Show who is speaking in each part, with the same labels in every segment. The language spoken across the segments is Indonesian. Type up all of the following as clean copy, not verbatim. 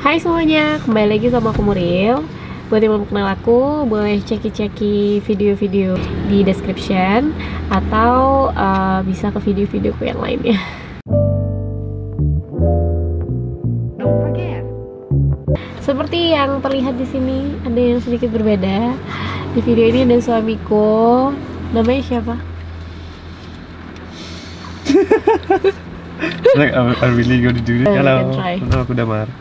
Speaker 1: Hai semuanya, kembali lagi sama aku Muril. Buat yang belum kenal aku, boleh ceki-ceki video-video di description atau bisa ke video-videoku yang lainnya. Seperti yang terlihat di sini, ada yang sedikit berbeda. Di video ini ada suamiku, namanya siapa?
Speaker 2: Like, are really going to do it? Halo, aku Damar.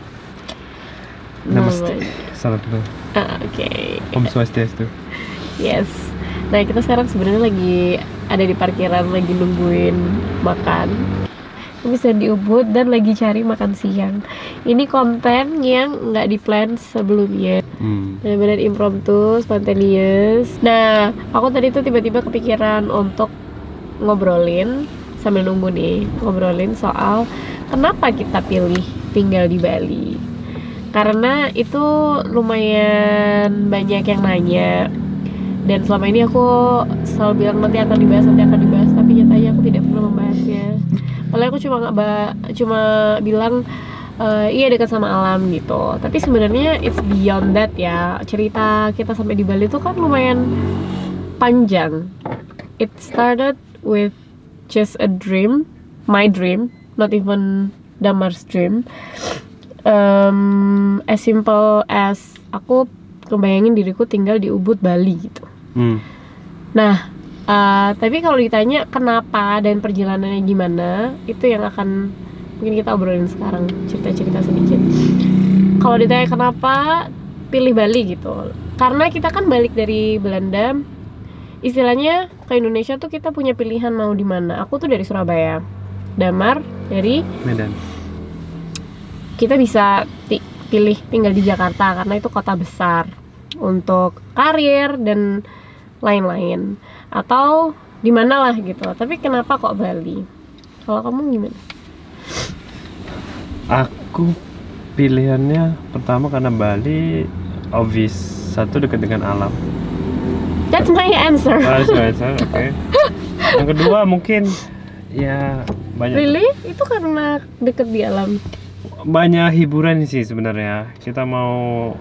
Speaker 2: Namaste. Salam dulu.
Speaker 1: Oke.
Speaker 2: Om Swastiastu.
Speaker 1: Yes. Nah, kita sekarang sebenarnya lagi ada di parkiran, lagi nungguin makan. Bisa di Ubud dan lagi cari makan siang. Ini konten yang nggak di-plan sebelumnya. Benar-benar impromptu, spontaneous. Nah, aku tadi tuh tiba-tiba kepikiran untuk ngobrolin sambil nunggu nih, ngobrolin soal kenapa kita pilih tinggal di Bali. Karena itu lumayan banyak yang nanya, dan selama ini aku selalu bilang nanti akan dibahas, tapi nyatanya aku tidak pernah membahasnya. Padahal aku cuma bilang iya dekat sama alam gitu. Tapi sebenarnya it's beyond that ya. Cerita kita sampai di Bali itu kan lumayan panjang. It started with just a dream, my dream, not even Damar's dream. As simple as aku kebayangin diriku tinggal di Ubud, Bali gitu. Nah, tapi kalau ditanya kenapa dan perjalanannya gimana, itu yang akan mungkin kita obrolin sekarang, cerita-cerita sedikit. Kalau ditanya kenapa pilih Bali gitu, karena kita kan balik dari Belanda, istilahnya ke Indonesia tuh kita punya pilihan mau di mana. Aku tuh dari Surabaya, Damar dari
Speaker 2: Medan.
Speaker 1: Kita bisa pilih tinggal di Jakarta karena itu kota besar untuk karir dan lain-lain, atau di mana lah gitu. Tapi kenapa kok Bali? Kalau kamu gimana?
Speaker 2: Aku pilihannya pertama karena Bali obvious, satu dekat dengan alam.
Speaker 1: That's my answer.
Speaker 2: That's my answer, oke. Yang kedua mungkin ya banyak.
Speaker 1: Really? Itu karena deket di alam?
Speaker 2: Banyak hiburan sih sebenarnya. Kita mau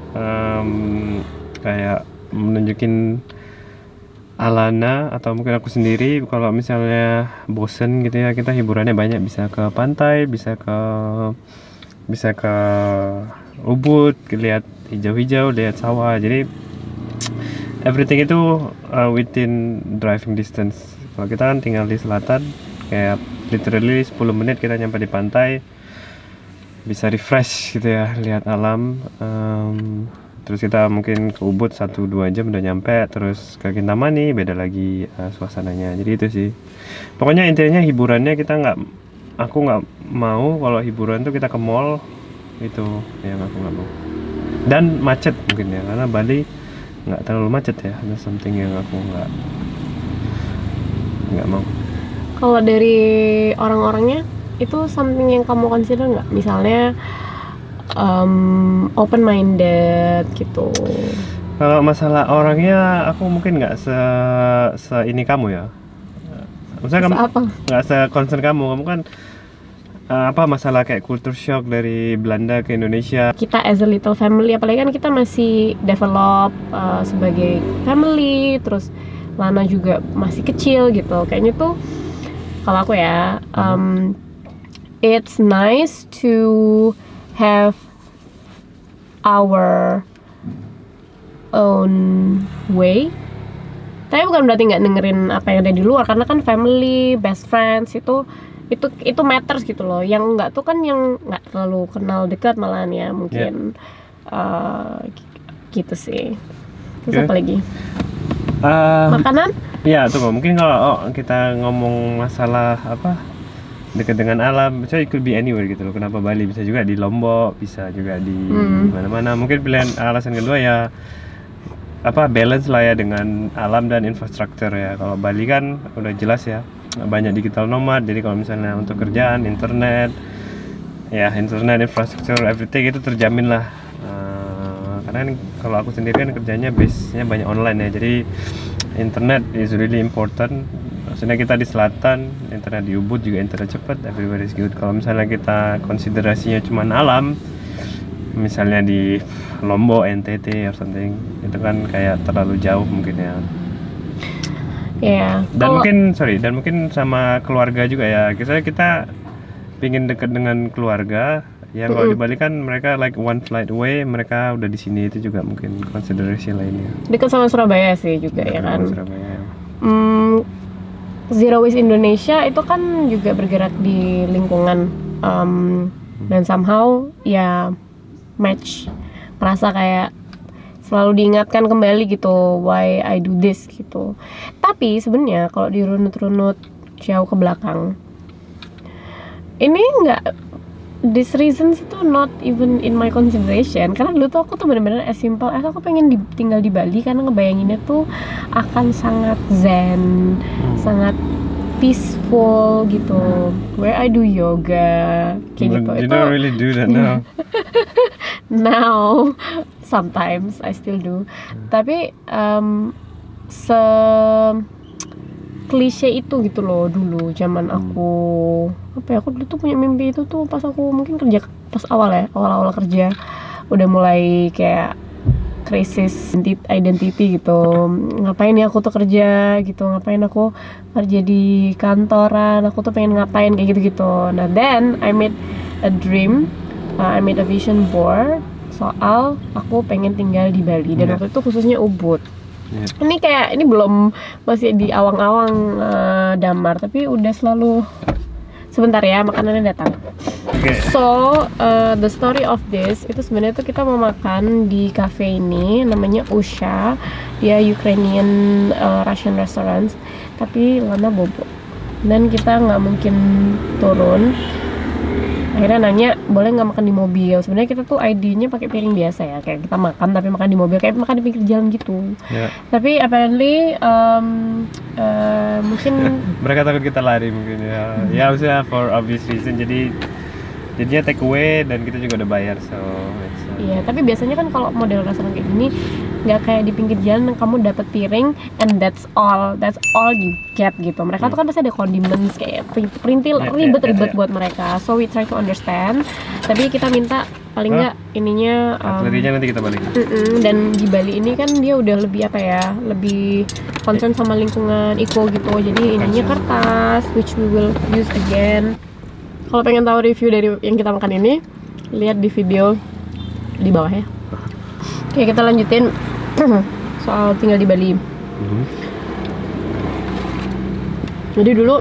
Speaker 2: kayak menunjukin Alana atau mungkin aku sendiri, kalau misalnya bosen gitu ya, kita hiburannya banyak, bisa ke pantai, bisa ke Ubud, lihat hijau-hijau, lihat sawah. Jadi everything itu within driving distance. Kalau kita kan tinggal di selatan, kayak literally 10 menit kita nyampe di pantai, bisa refresh gitu ya, lihat alam. Terus kita mungkin ke Ubud 1-2 jam udah nyampe, terus ke Kintamani beda lagi suasananya. Jadi itu sih pokoknya intinya hiburannya. Aku nggak mau kalau hiburan tuh kita ke mall, itu yang aku nggak mau. Dan macet mungkin ya, karena Bali nggak terlalu macet ya, ada something yang aku nggak mau.
Speaker 1: Kalau dari orang-orangnya itu something yang kamu consider nggak? Misalnya open minded gitu.
Speaker 2: Kalau masalah orangnya, aku mungkin nggak se ini kamu ya. Maksudnya kamu nggak se concern kamu kan masalah kayak culture shock dari Belanda ke Indonesia.
Speaker 1: Kita as a little family, apalagi kan kita masih develop sebagai family, terus Lana juga masih kecil gitu. Kayaknya tuh kalau aku ya, it's nice to have our own way. Tapi bukan berarti nggak dengerin apa yang ada di luar, karena kan family, best friends itu matters gitu loh. Yang nggak tuh kan yang nggak terlalu kenal dekat malahan ya mungkin. Gitu sih. Terus apa lagi? Makanan?
Speaker 2: Ya tunggu, mungkin kalau kita ngomong masalah dekat dengan alam, so it could be anywhere gitu loh. Kenapa Bali? Bisa juga di Lombok, bisa juga di mana-mana. Mungkin pilihan alasan kedua ya balance lah ya dengan alam dan infrastruktur ya. Kalau Bali kan udah jelas ya, banyak digital nomad. Jadi kalau misalnya untuk kerjaan, internet, infrastruktur, everything itu terjamin lah. Karena kalau aku sendiri kan kerjanya base-nya banyak online ya. Jadi internet is really important. Maksudnya kita di selatan, internet di Ubud juga internet cepat, everywhere is good. Kalau misalnya kita konsiderasinya cuma alam, misalnya di Lombok, NTT or something, itu kan kayak terlalu jauh mungkin ya.
Speaker 1: Ya,
Speaker 2: Dan mungkin sama keluarga juga ya. Kita pingin dekat dengan keluarga. Yang kalau di Bali kan mereka like one flight away, mereka udah di sini, itu juga mungkin consideration lainnya.
Speaker 1: dekat sama Surabaya sih juga ya kan.
Speaker 2: Surabaya.
Speaker 1: Zero Waste Indonesia itu kan juga bergerak di lingkungan dan somehow ya match, merasa kayak selalu diingatkan kembali gitu why I do this gitu. Tapi sebenarnya kalau dirunut-runut jauh ke belakang, ini nggak, these reasons itu not even in my consideration. Karena dulu tuh aku tuh benar-benar as simple as aku pengen tinggal di Bali karena ngebayanginnya tuh akan sangat zen, sangat peaceful gitu, where I do yoga kayak gitu.
Speaker 2: You
Speaker 1: Itu
Speaker 2: don't really do that now.
Speaker 1: now sometimes I still do. Tapi se klise itu gitu loh dulu zaman aku aku dulu tuh punya mimpi itu tuh pas aku mungkin kerja, pas awal kerja udah mulai kayak krisis identity gitu. Ngapain ya aku tuh kerja gitu, ngapain aku kerja di kantoran, aku tuh pengen ngapain kayak gitu-gitu. Nah then I made a dream, I made a vision board soal aku pengen tinggal di Bali, dan waktu itu khususnya Ubud. Ini belum, masih di awang-awang damar, tapi udah selalu sebentar ya makanannya datang. So the story of this itu sebenarnya tuh kita mau makan di cafe ini namanya Usha, dia Ukrainian Russian restaurant, tapi lama bobo dan kita nggak mungkin turun. Akhirnya nanya boleh nggak makan di mobil. Sebenarnya kita tuh ID-nya pakai piring biasa ya, kayak kita makan tapi makan di mobil, kayak makan di pinggir jalan gitu. Tapi apparently mungkin
Speaker 2: mereka takut kita lari mungkin ya. Ya maksudnya for obvious reason, jadinya take away dan kita juga udah bayar, so
Speaker 1: iya. Tapi biasanya kan kalau model restoran kayak gini nggak kayak di pinggir jalan kamu dapat piring and that's all you get gitu. Mereka tuh kan pasti ada condiments kayak perintil, ribet buat mereka. So we try to understand, tapi kita minta paling nggak ininya
Speaker 2: artilerinya nanti kita balik.
Speaker 1: Dan di Bali ini kan dia udah lebih lebih concern sama lingkungan, eco gitu. Jadi ininya kertas which we will use again. Kalau pengen tahu review dari yang kita makan ini, lihat di video di bawah ya. Oke, kita lanjutin soal tinggal di Bali. Jadi dulu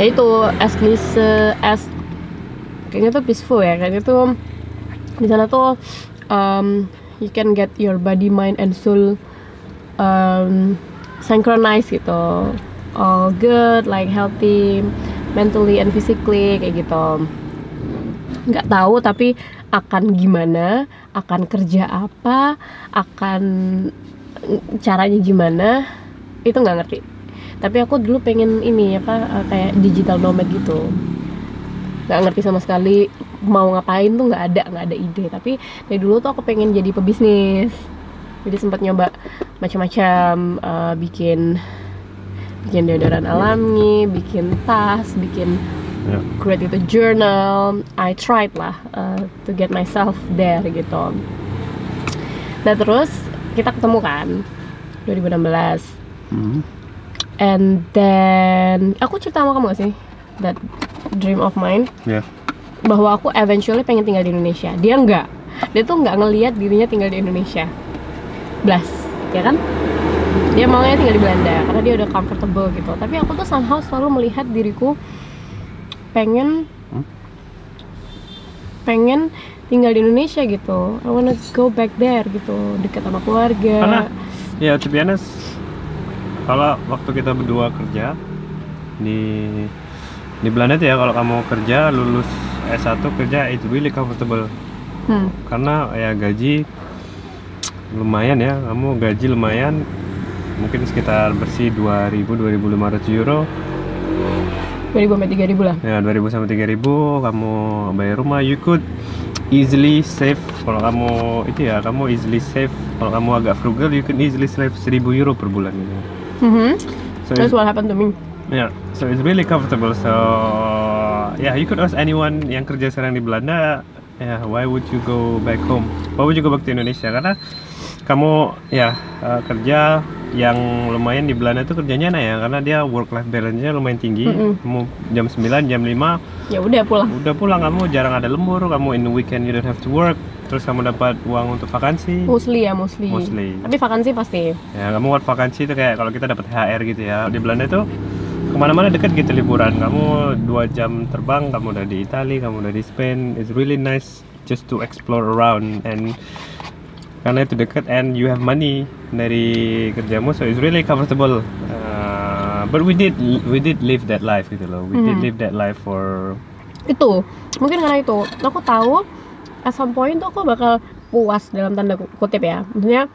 Speaker 1: ya itu as kayaknya tuh peaceful ya, kayaknya tuh di sana tuh you can get your body, mind and soul synchronized gitu, all good, like healthy mentally and physically kayak gitu. Nggak tahu tapi akan gimana, akan kerja apa, akan caranya gimana, itu nggak ngerti. Tapi aku dulu pengen ini kayak digital nomad gitu. Nggak ngerti sama sekali mau ngapain tuh, nggak ada ide. Tapi dari dulu tuh aku pengen jadi pebisnis. Jadi sempat nyoba macam-macam, bikin deodoran alami, bikin tas, bikin create itu journal. I tried lah to get myself there gitu. Nah terus kita ketemu kan 2016. And then aku cerita sama kamu gak sih that dream of mine, bahwa aku eventually pengen tinggal di Indonesia. Dia enggak, dia tuh nggak ngelihat dirinya tinggal di Indonesia, blas, ya kan? Dia maunya tinggal di Belanda karena dia udah comfortable gitu. Tapi aku tuh somehow selalu melihat diriku pengen tinggal di Indonesia gitu. I wanna go back there gitu, dekat sama keluarga.
Speaker 2: Karena ya to be honest, kalau waktu kita berdua kerja di Belanda tuh ya, kalau kamu kerja lulus S1 kerja it's really comfortable. Karena ya gaji lumayan ya, kamu gaji lumayan, mungkin sekitar bersih 2.000-2.500 euro,
Speaker 1: 2.000-3.000 lah
Speaker 2: ya, 2.000 sampai 3.000 kamu bayar rumah. You could easily save, kalau kamu itu ya, kamu easily save, kalau kamu agak frugal you can easily save 1.000 euro per bulan gitu.
Speaker 1: So that's what happened to me.
Speaker 2: Yeah, so it's really comfortable. So yeah, you could ask anyone yang kerja sekarang di Belanda, ya, why would you go back home? Why would you go back to Indonesia? Karena kamu ya kerja yang lumayan di Belanda tuh kerjanya enak ya, karena dia work life balance-nya lumayan tinggi. Kamu jam 9, jam 5
Speaker 1: ya udah pulang.
Speaker 2: Kamu jarang ada lembur, kamu in the weekend you don't have to work. Terus kamu dapat uang untuk vakansi.
Speaker 1: Mostly. Tapi vakansi pasti.
Speaker 2: Ya, kamu buat vakansi itu kayak kalau kita dapat THR gitu ya. Di Belanda itu kemana-mana dekat gitu liburan. Kamu 2 jam terbang, kamu udah di Italia, kamu udah di Spain. It's really nice just to explore around, and karena itu dekat and you have money dari kerjamu, so it's really comfortable. But we did live that life gitu loh. We did live that life for
Speaker 1: itu. Mungkin karena itu aku tahu at some point tuh aku bakal puas dalam tanda kutip ya. Maksudnya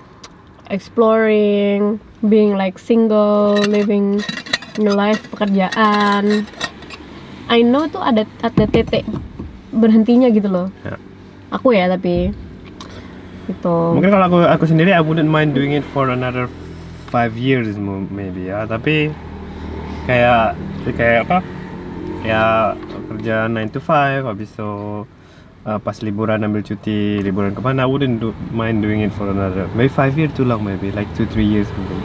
Speaker 1: exploring, being like single, living new life, pekerjaan. I know itu ada titik berhentinya gitu loh.
Speaker 2: Ya.
Speaker 1: Aku ya tapi itu.
Speaker 2: Mungkin kalau aku sendiri I wouldn't mind doing it for another 5 years maybe ya. Tapi kayak apa? Ya kerja 9 to 5, habis itu pas liburan ambil cuti, liburan kemana, I wouldn't mind doing it for another maybe 5 years too long, maybe like 2-3 years mungkin.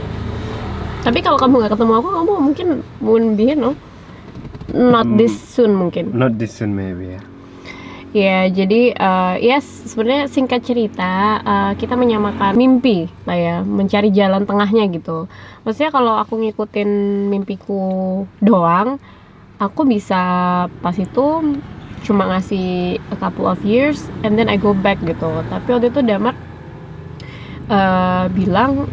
Speaker 1: Tapi kalau kamu nggak ketemu aku, kamu mungkin wouldn't be here, no? Not this soon mungkin.
Speaker 2: Not this soon maybe ya.
Speaker 1: Ya, jadi yes, sebenarnya singkat cerita kita menyamakan mimpi lah ya, mencari jalan tengahnya gitu. Maksudnya kalau aku ngikutin mimpiku doang, aku bisa pas itu cuma ngasih a couple of years and then I go back gitu. Tapi waktu itu Damar bilang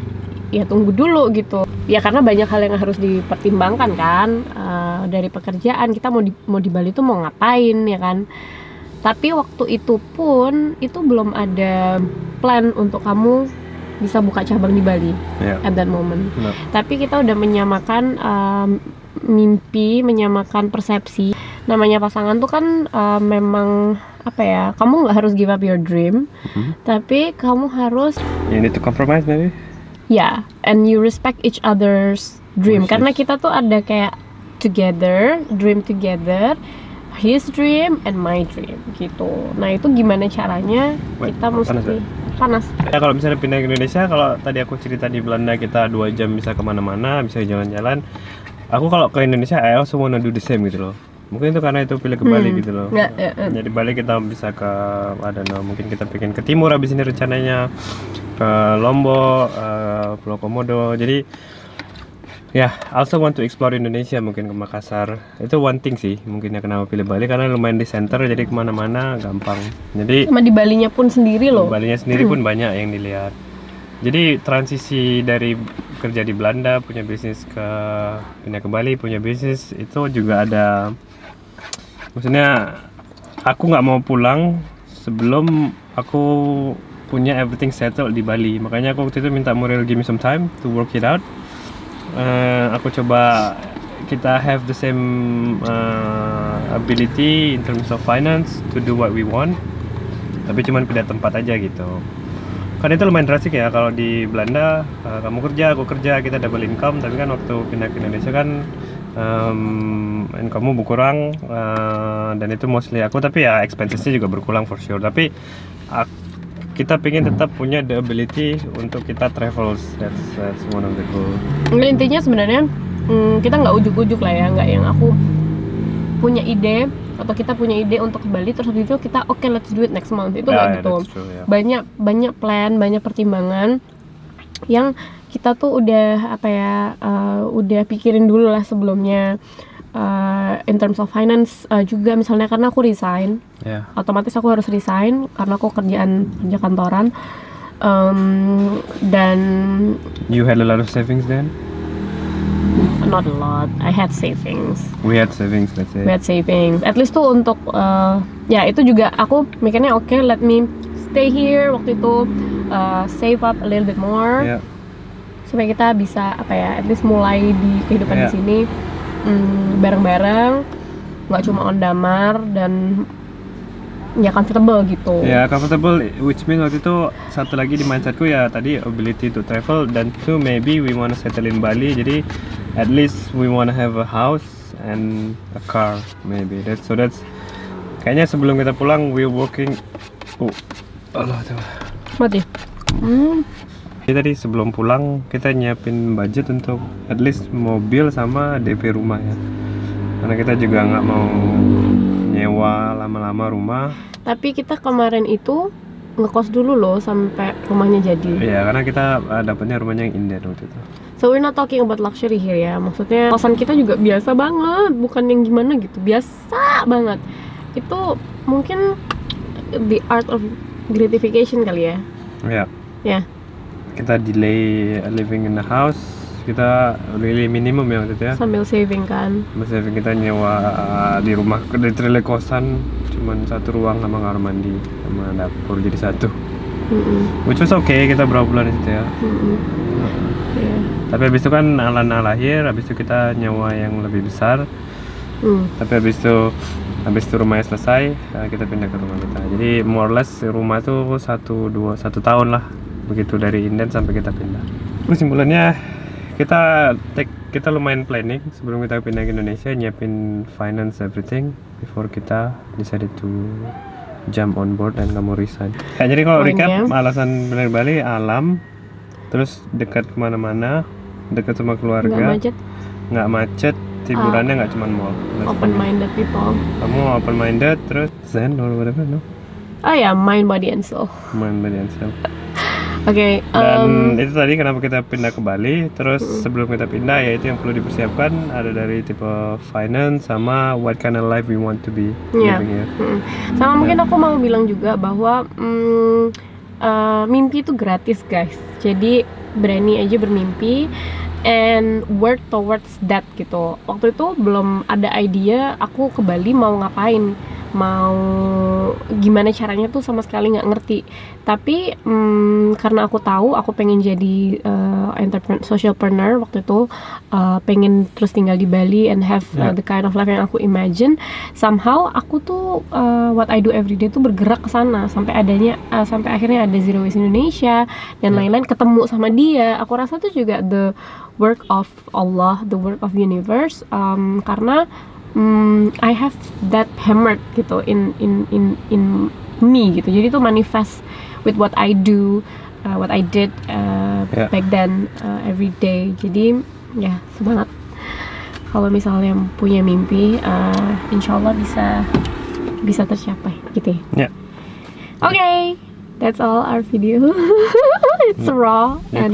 Speaker 1: ya tunggu dulu gitu. Ya karena banyak hal yang harus dipertimbangkan kan, dari pekerjaan kita mau di Bali tuh mau ngapain ya kan. Tapi waktu itu pun itu belum ada plan untuk kamu bisa buka cabang di Bali at that moment. Tapi kita udah menyamakan mimpi, menyamakan persepsi. Namanya pasangan tuh kan memang apa ya, kamu nggak harus give up your dream, tapi kamu harus
Speaker 2: you need to compromise maybe.
Speaker 1: Yeah, and you respect each other's dream. Karena kita tuh ada kayak together, dream together, his dream and my dream gitu. Nah itu gimana caranya kita mesti panas.
Speaker 2: Ya kalau misalnya pindah ke Indonesia, kalau tadi aku cerita di Belanda kita 2 jam bisa kemana-mana, bisa jalan-jalan. Aku kalau ke Indonesia, I also wanna do the same gitu loh. Mungkin itu karena itu pilih ke Bali gitu loh. Jadi Bali kita bisa ke, I don't know, mungkin kita pengen ke timur habis ini rencananya, ke Lombok, Pulau Komodo. Jadi ya, also want to explore Indonesia, mungkin ke Makassar. Itu one thing sih, mungkin ya kenapa pilih Bali, karena lumayan di center, jadi kemana-mana gampang. Jadi
Speaker 1: sama di Balinya pun sendiri loh.
Speaker 2: Balinya sendiri pun banyak yang dilihat. Jadi transisi dari kerja di Belanda, punya bisnis pindah ke Bali, punya bisnis, itu juga ada. Maksudnya aku nggak mau pulang sebelum aku punya everything settled di Bali. Makanya aku waktu itu minta Muriel give me some time to work it out. Aku coba kita have the same ability in terms of finance to do what we want, tapi cuman pindah tempat aja gitu. Kan itu lumayan drastik ya, kalau di Belanda kamu kerja, aku kerja, kita double income. Tapi kan waktu pindah ke Indonesia kan income-mu berkurang, dan itu mostly aku, tapi ya expenses-nya juga berkurang for sure. Tapi kita pengen tetap punya the ability untuk kita travel. That's one of the goal.
Speaker 1: Intinya sebenarnya kita nggak ujuk-ujuk lah ya, nggak yang aku punya ide atau kita punya ide untuk ke Bali terus habis itu kita let's do it next month. Itu nggak gitu.
Speaker 2: True, yeah.
Speaker 1: Banyak plan, banyak pertimbangan yang kita tuh udah udah pikirin dulu lah sebelumnya. In terms of finance juga misalnya, karena aku resign, otomatis aku harus resign karena aku kerja kantoran, dan
Speaker 2: you had a lot of savings then?
Speaker 1: Not a lot, I had savings.
Speaker 2: We had savings, let's say.
Speaker 1: We had savings, at least tuh untuk ya itu juga aku mikirnya let me stay here waktu itu, save up a little bit more, supaya kita bisa at least mulai di kehidupan di sini. Bareng-bareng, nggak cuma on Damar, dan ya comfortable gitu.
Speaker 2: Ya comfortable, which means waktu itu satu lagi di mindsetku ya tadi ability to travel, dan two maybe we wanna settle in Bali, jadi at least we wanna have a house and a car maybe. That's Kayaknya sebelum kita pulang, we walking. Allah tuh.
Speaker 1: Mati.
Speaker 2: Jadi tadi sebelum pulang kita nyiapin budget untuk at least mobil sama DP rumah ya. Karena kita juga nggak mau nyewa lama-lama rumah.
Speaker 1: Tapi kita kemarin itu ngekos dulu loh sampai rumahnya jadi.
Speaker 2: Iya, karena kita dapatnya rumahnya yang inden waktu itu.
Speaker 1: So we're not talking about luxury here ya. Maksudnya kosan kita juga biasa banget, bukan yang gimana gitu. Biasa banget. Itu mungkin the art of gratification kali ya.
Speaker 2: Iya.
Speaker 1: Ya.
Speaker 2: Kita delay living in the house. Kita really minimum ya waktu itu ya.
Speaker 1: Sambil saving kan.
Speaker 2: Saving kita nyewa di rumah, literally kosan cuman satu ruang sama kamar mandi sama dapur jadi satu. Which was okay, kita berapa bulan di situ ya.
Speaker 1: Yeah.
Speaker 2: Tapi habis itu kan Alana lahir, habis itu kita nyewa yang lebih besar. Tapi habis itu rumahnya selesai, kita pindah ke rumah kita. Jadi more or less rumah itu 1 tahun lah, begitu dari inden sampai kita pindah. Kesimpulannya kita lumayan planning sebelum kita pindah ke Indonesia, nyiapin finance everything before kita decided to jump on board dan kamu resign. Jadi kalau recap, alasan pindah ke Bali alam, terus dekat kemana-mana, dekat sama keluarga, nggak macet, hiburannya nggak cuma mall.
Speaker 1: Open minded people.
Speaker 2: Kamu open minded, terus zen or whatever, no?
Speaker 1: Oh ya, mind, body and soul.
Speaker 2: Mind, body and soul.
Speaker 1: Oke.
Speaker 2: Dan itu tadi kenapa kita pindah ke Bali. Terus sebelum kita pindah, ya itu yang perlu dipersiapkan, ada dari tipe finance sama what kind of life we want to be living here.
Speaker 1: Sama mungkin aku mau bilang juga bahwa mimpi itu gratis guys. Jadi berani aja bermimpi and work towards that gitu. Waktu itu belum ada idea aku ke Bali mau ngapain, mau gimana caranya tuh sama sekali nggak ngerti. Tapi karena aku tahu aku pengen jadi socialpreneur waktu itu, pengen terus tinggal di Bali and have the kind of life yang aku imagine. Somehow aku tuh what I do every day tuh bergerak ke sana sampai akhirnya ada Zero Waste Indonesia dan lain-lain, ketemu sama dia. Aku rasa tuh juga the work of Allah, the work of universe, karena I have that hammered gitu in me gitu. Jadi tuh manifest with what I do, what I did back then, every day. Jadi ya semangat. Kalau misalnya punya mimpi, insya Allah bisa tercapai gitu ya. Okay, that's all our video. It's raw and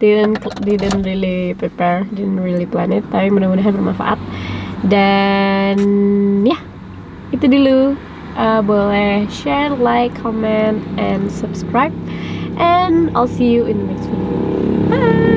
Speaker 1: didn't really prepare, didn't really plan it. Tapi mudah-mudahan bermanfaat. Dan ya, itu dulu. Boleh share, like, comment, and subscribe. And I'll see you in the next video. Bye.